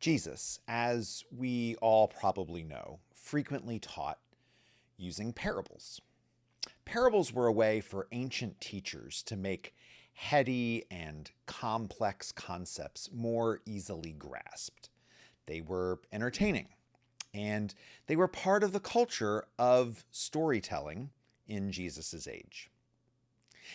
Jesus, as we all probably know, frequently taught using parables. Parables were a way for ancient teachers to make heady and complex concepts more easily grasped. They were entertaining, and they were part of the culture of storytelling in Jesus' age.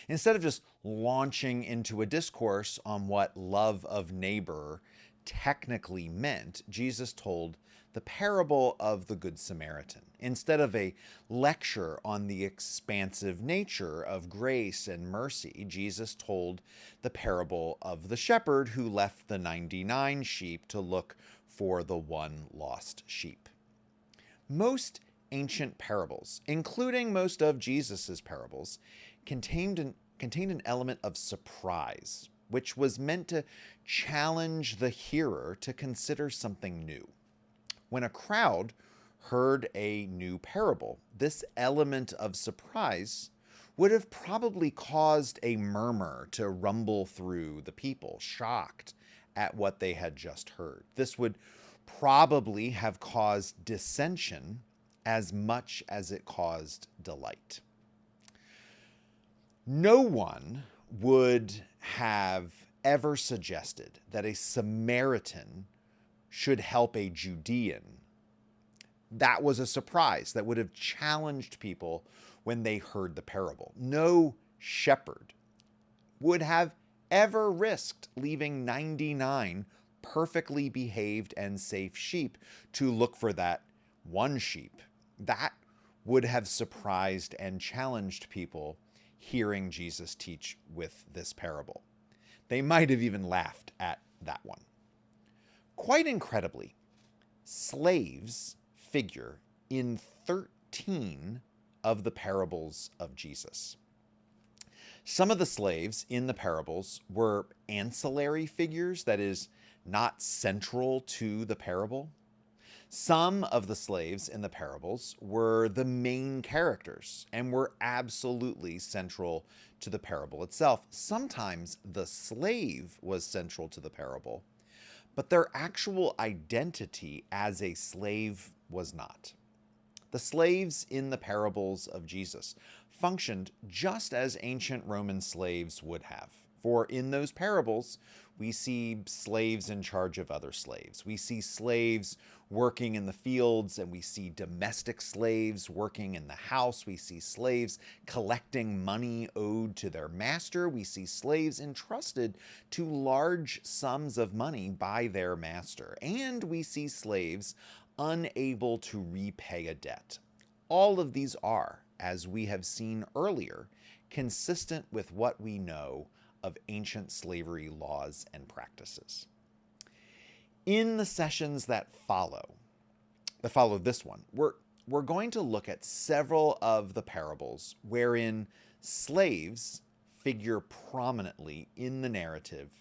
Instead of just launching into a discourse on what love of neighbor technically meant, Jesus told the parable of the Good Samaritan. Instead of a lecture on the expansive nature of grace and mercy, Jesus told the parable of the shepherd who left the 99 sheep to look for the one lost sheep. Most ancient parables, including most of Jesus' parables, contained an element of surprise, which was meant to challenge the hearer to consider something new. When a crowd heard a new parable, this element of surprise would have probably caused a murmur to rumble through the people, shocked at what they had just heard. This would probably have caused dissension as much as it caused delight. No one would have ever suggested that a Samaritan should help a Judean. That was a surprise that would have challenged people when they heard the parable. No shepherd would have ever risked leaving 99 perfectly behaved and safe sheep to look for that one sheep. That would have surprised and challenged people hearing Jesus teach with this parable. They might have even laughed at that one. Quite incredibly, slaves figure in 13 of the parables of Jesus. Some of the slaves in the parables were ancillary figures, that is, not central to the parable. Some of the slaves in the parables were the main characters and were absolutely central to the parable itself. Sometimes the slave was central to the parable, but their actual identity as a slave was not. The slaves in the parables of Jesus functioned just as ancient Roman slaves would have. For in those parables, we see slaves in charge of other slaves. We see slaves working in the fields, and we see domestic slaves working in the house. We see slaves collecting money owed to their master. We see slaves entrusted to large sums of money by their master. And we see slaves unable to repay a debt. All of these are, as we have seen earlier, consistent with what we know of ancient slavery laws and practices. In the sessions that follow this one, we're going to look at several of the parables wherein slaves figure prominently in the narrative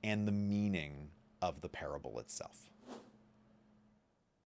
and the meaning of the parable itself.